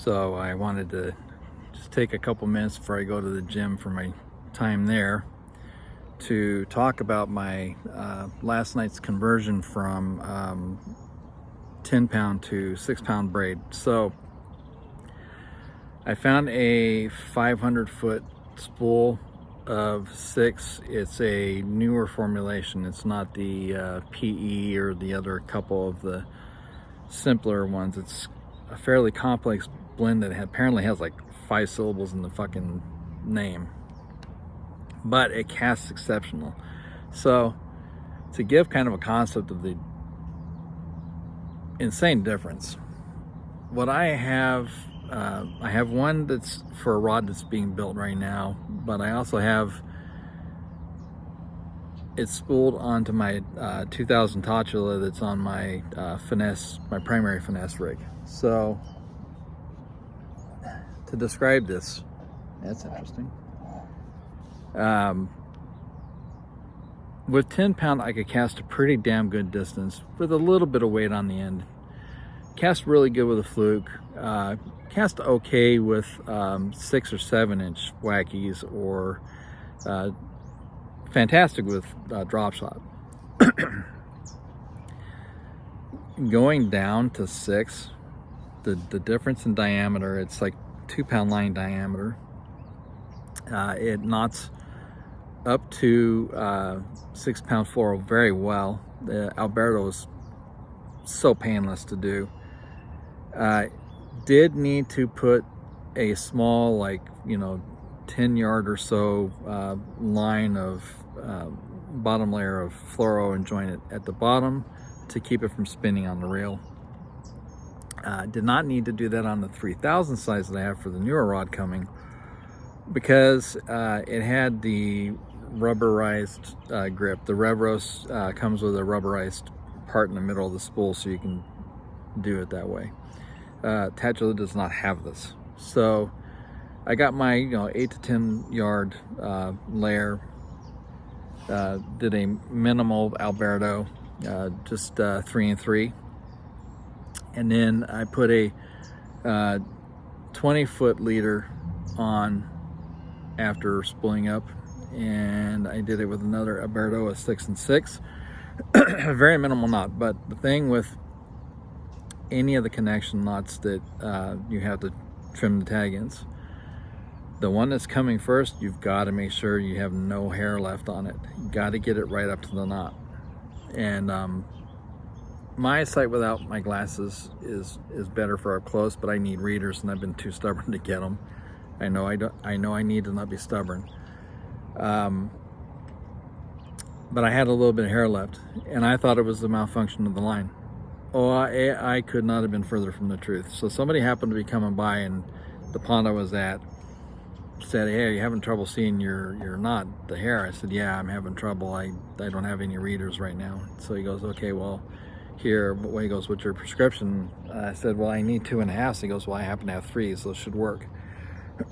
So I wanted to just take a couple minutes before I go to the gym for my time there to talk about my last night's conversion from 10 pound to 6 pound braid. So I found a 500-foot spool of 6. It's a newer formulation. It's not the PE or the other couple of the simpler ones. It's a fairly complex blend that apparently has like 5 syllables in the fucking name, but it casts exceptional. So to give kind of a concept of the insane difference, what I have one that's for a rod that's being built right now, but I also have it spooled onto my 2000 Totula that's on my my primary finesse rig. So to describe this, that's interesting. With 10 pound, I could cast a pretty damn good distance with a little bit of weight on the end. Cast really good with a fluke. Cast okay with 6 or 7 inch wackies, or fantastic with drop shot. Going down to 6, the difference in diameter, it's like 2 pound line diameter. It knots up to 6 pound flouro very well. The Alberto is so painless to do. Did need to put a small, like, 10-yard or so line of bottom layer of flouro and join it at the bottom to keep it from spinning on the reel. Did not need to do that on the 3000 size that I have for the newer rod coming, because it had the rubberized grip. The Revros comes with a rubberized part in the middle of the spool, so you can do it that way. Totula does not have this. So I got my 8 to 10 yard layer, did a minimal Alberto, just 3 and 3, and then I put a 20-foot leader on after spooling up, and I did it with another Alberto, a 6 and 6. Very minimal knot, but the thing with any of the connection knots that you have to trim the tag ends, the one that's coming first, you've got to make sure you have no hair left on it. You got to get it right up to the knot. And my sight without my glasses is better for up close, but I need readers, and I've been too stubborn to get them. I know I need to not be stubborn. But I had a little bit of hair left, and I thought it was the malfunction of the line. Oh, I could not have been further from the truth. So somebody happened to be coming by, and the pond I was at said, "Hey, are you having trouble seeing your knot, the hair?" I said, "Yeah, I'm having trouble. I don't have any readers right now." So he goes, "Okay, well, here." But he goes, "What's your prescription?" I said, "Well, I need 2.5." He goes, "Well, I happen to have 3, so it should work."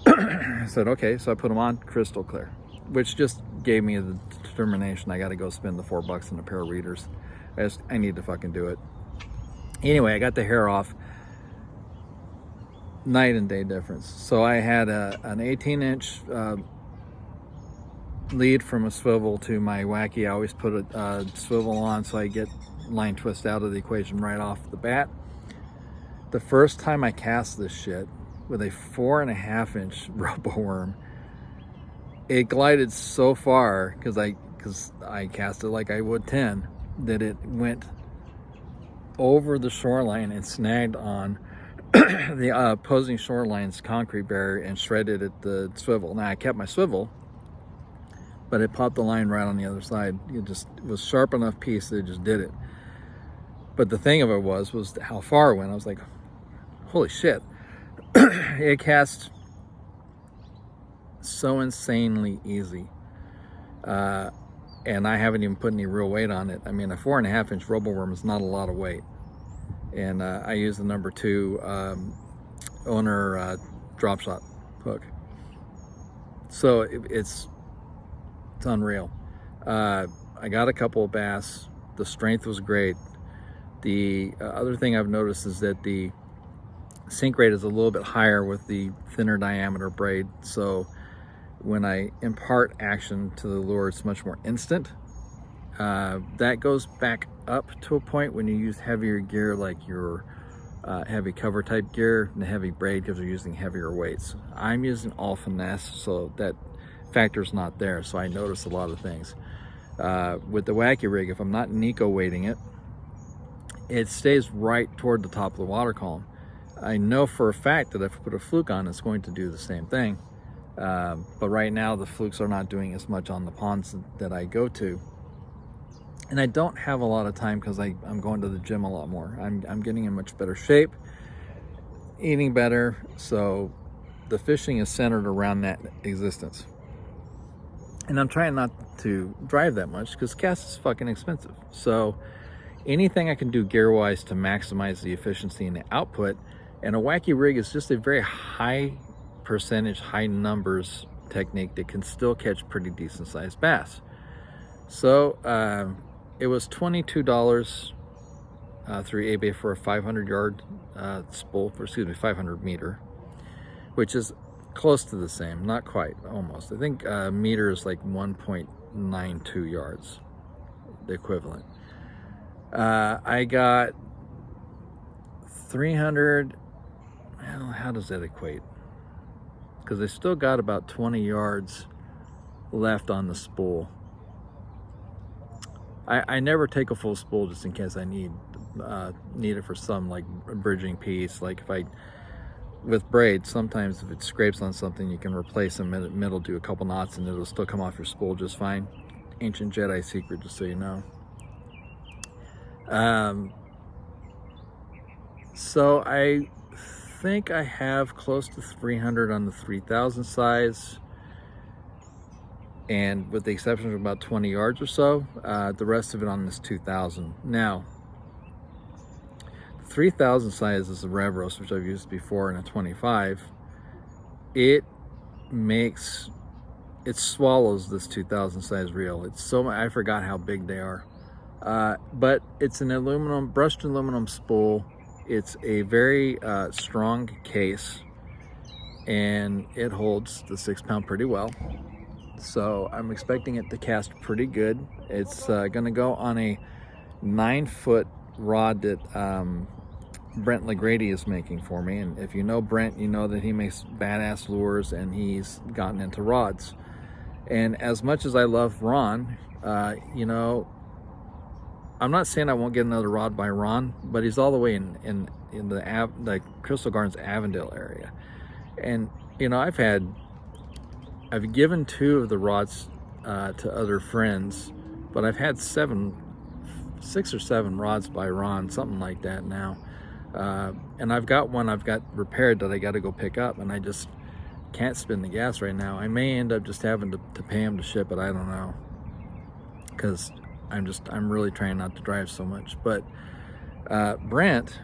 I said, "Okay." So I put them on, crystal clear, which just gave me the determination I got to go spend the $4 on a pair of readers. I need to fucking do it. Anyway, I got the hair off. Night and day difference. So I had an 18-inch lead from a swivel to my wacky. I always put a swivel on so I get line twist out of the equation right off the bat. The first time I cast this shit with a 4.5-inch robo worm, it glided so far because I cast it like I would 10, that it went over the shoreline and snagged on the opposing shoreline's concrete barrier and shredded at the swivel. Now I kept my swivel, but it popped the line right on the other side. It was sharp enough piece that it just did it. But the thing of it was how far it went. I was like, holy shit. It cast so insanely easy. And I haven't even put any real weight on it. I mean, a 4.5-inch robo worm is not a lot of weight. And I use the number 2 owner drop shot hook. So it's unreal. I got a couple of bass. The strength was great. The other thing I've noticed is that the sink rate is a little bit higher with the thinner diameter braid. So when I impart action to the lure, it's much more instant. That goes back up to a point when you use heavier gear, like your heavy cover type gear and the heavy braid, because you're using heavier weights. I'm using all finesse, so that factor's not there, so I notice a lot of things. With the wacky rig, if I'm not Nico weighting it, it stays right toward the top of the water column. I know for a fact that if I put a fluke on, it's going to do the same thing. But right now the flukes are not doing as much on the ponds that I go to. And I don't have a lot of time because I'm going to the gym a lot more. I'm getting in much better shape, eating better, so the fishing is centered around that existence. And I'm trying not to drive that much because cast is fucking expensive. So anything I can do gear-wise to maximize the efficiency and the output, and a wacky rig is just a very high percentage, high numbers technique that can still catch pretty decent sized bass. So it was $22 through eBay for a 500 yard spool, or excuse me, 500 meter, which is close to the same, not quite, almost. I think meter is like 1.92 yards, the equivalent. I got 300, well, how does that equate? Because I still got about 20 yards left on the spool. I never take a full spool just in case I need it for some like bridging piece. Like if with braid, sometimes if it scrapes on something, you can replace them in the middle, do a couple knots, and it'll still come off your spool just fine. Ancient Jedi secret, just so you know. So I think I have close to 300 on the 3000 size, and with the exception of about 20 yards or so, the rest of it on this 2000. Now, the 3000 size is a Revros, which I've used before, in a 25. It swallows this 2000 size reel. It's so, I forgot how big they are. But it's an aluminum, brushed aluminum spool. It's a very strong case, and it holds the 6 pound pretty well. So I'm expecting it to cast pretty good. It's gonna go on a 9-foot rod that Brent LeGrady is making for me. And if you know Brent, you know that he makes badass lures and he's gotten into rods. And as much as I love Ron, you know, I'm not saying I won't get another rod by Ron, but he's all the way in the Crystal Gardens Avondale area. And you know, I've given 2 of the rods to other friends, but I've had 6 or 7 rods by Ron, something like that now. And I've got one I've got repaired that I got to go pick up, and I just can't spin the gas right now. I may end up just having to pay him to ship it. I don't know, because I'm really trying not to drive so much. But Brent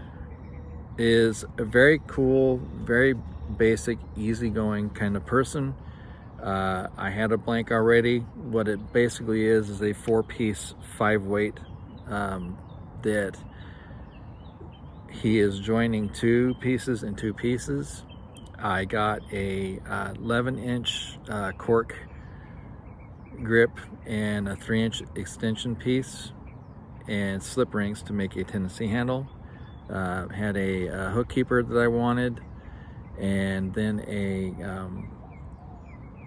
is a very cool, very basic, easygoing kind of person. I had a blank already. What it basically is a 4-piece 5-weight that he is joining 2 pieces and 2 pieces. I got a 11-inch cork grip and a 3-inch extension piece and slip rings to make a Tennessee handle. Had a hook keeper that I wanted, and then a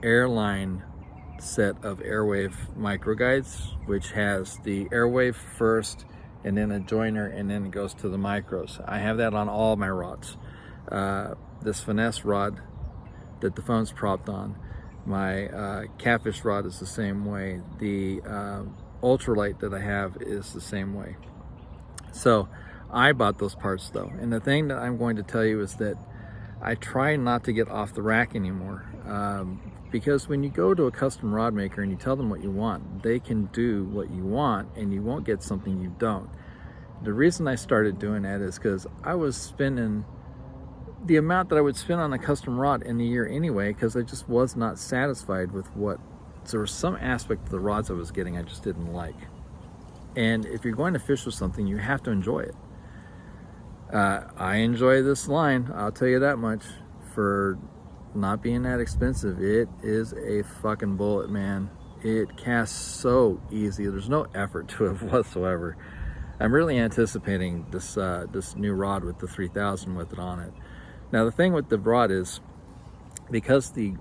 airline set of Airwave micro guides, which has the Airwave first and then a joiner, and then it goes to the micros. I have that on all my rods. This finesse rod that the phone's propped on, my catfish rod is the same way. The ultralight that I have is the same way. So I bought those parts though, and the thing that I'm going to tell you is that I try not to get off the rack anymore, because when you go to a custom rod maker and you tell them what you want, they can do what you want and you won't get something you don't. The reason I started doing that is because I was spending the amount that I would spend on a custom rod in a year anyway, because I just was not satisfied with what, so there was some aspect of the rods I was getting I just didn't like. And if you're going to fish with something, you have to enjoy it. I enjoy this line, I'll tell you that much. For not being that expensive, it is a fucking bullet, man. It casts so easy. There's no effort to it whatsoever. I'm really anticipating this this new rod with the 3000 with it on it. Now the thing with the rod is, because the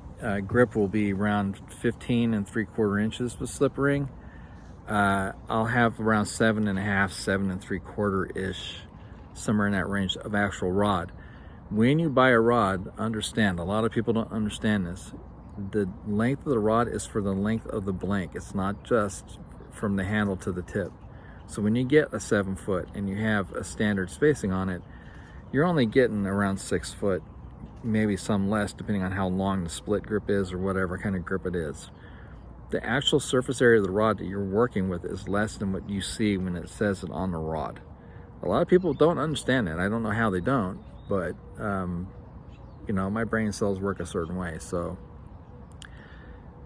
grip will be around 15 3/4 inches with slip ring, I'll have around 7.5, 7 3/4 ish, somewhere in that range of actual rod. When you buy a rod, understand, a lot of people don't understand this. The length of the rod is for the length of the blank. It's not just from the handle to the tip. So when you get a 7 foot and you have a standard spacing on it, you're only getting around 6 foot, maybe some less, depending on how long the split grip is or whatever kind of grip it is. The actual surface area of the rod that you're working with is less than what you see when it says it on the rod. A lot of people don't understand that. I don't know how they don't, but you know, my brain cells work a certain way. So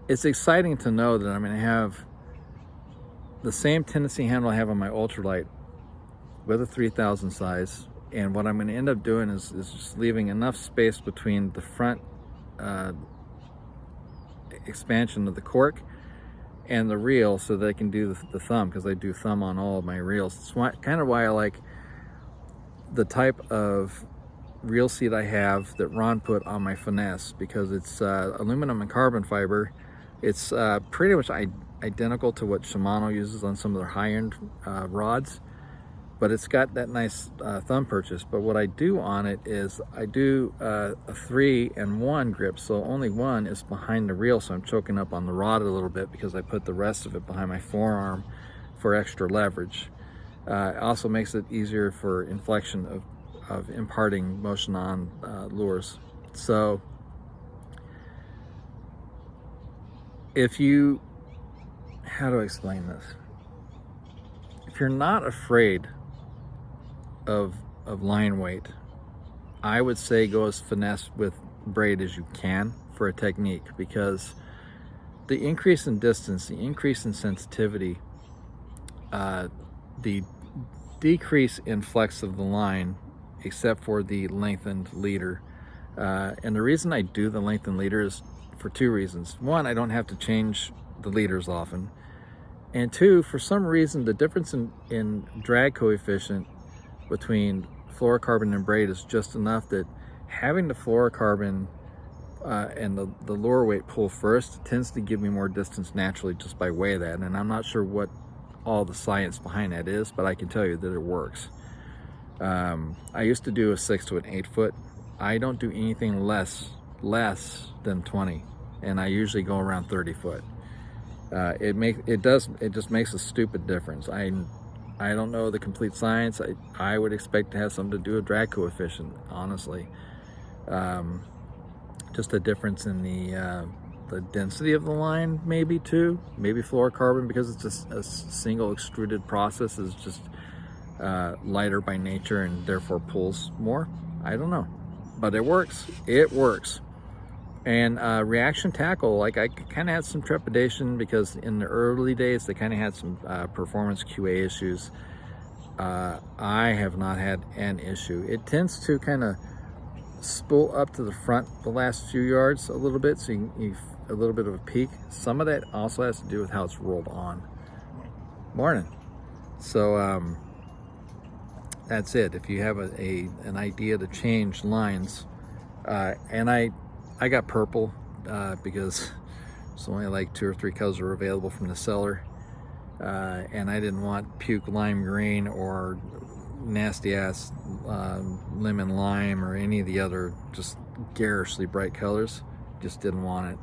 it's exciting to know that I'm going to have the same tendency handle I have on my ultralight with a 3000 size. And what I'm going to end up doing is just leaving enough space between the front expansion of the cork and the reel so that I can do the thumb, because I do thumb on all of my reels. It's kind of why I like the type of reel seat I have that Ron put on my Finesse, because it's aluminum and carbon fiber. It's pretty much identical to what Shimano uses on some of their high-end rods, but it's got that nice thumb purchase. But what I do on it is I do a 3-in-1 grip, so only one is behind the reel, so I'm choking up on the rod a little bit because I put the rest of it behind my forearm for extra leverage. It also makes it easier for inflection of imparting motion on lures. So if you, how do I explain this? If you're not afraid of line weight, I would say go as finesse with braid as you can for a technique, because the increase in distance, the increase in sensitivity, the decrease in flex of the line, except for the lengthened leader. And the reason I do the lengthened leader is for two reasons. One, I don't have to change the leaders often. And two, for some reason, the difference in drag coefficient between fluorocarbon and braid is just enough that having the fluorocarbon and the lure weight pull first tends to give me more distance naturally just by way of that. And I'm not sure what all the science behind that is, but I can tell you that it works. I used to do a 6 to an 8 foot. I don't do anything less than 20, and I usually go around 30 foot. It just makes a stupid difference. I don't know the complete science. I would expect to have something to do with drag coefficient, honestly. Just a difference in the density of the line, maybe too. Maybe fluorocarbon, because it's just a single extruded process, is just lighter by nature and therefore pulls more. I don't know, but it works. It works. And reaction tackle, like, I kind of had some trepidation because in the early days they kind of had some performance QA issues. I have not had an issue. It tends to kind of spool up to the front the last few yards a little bit, so you a little bit of a peak. Some of that also has to do with how it's rolled on. Morning. So that's it. If you have an idea to change lines, and I got purple because it's only like 2 or 3 colors are available from the seller, and I didn't want puke lime green or nasty ass lemon lime or any of the other just garishly bright colors. Just didn't want it.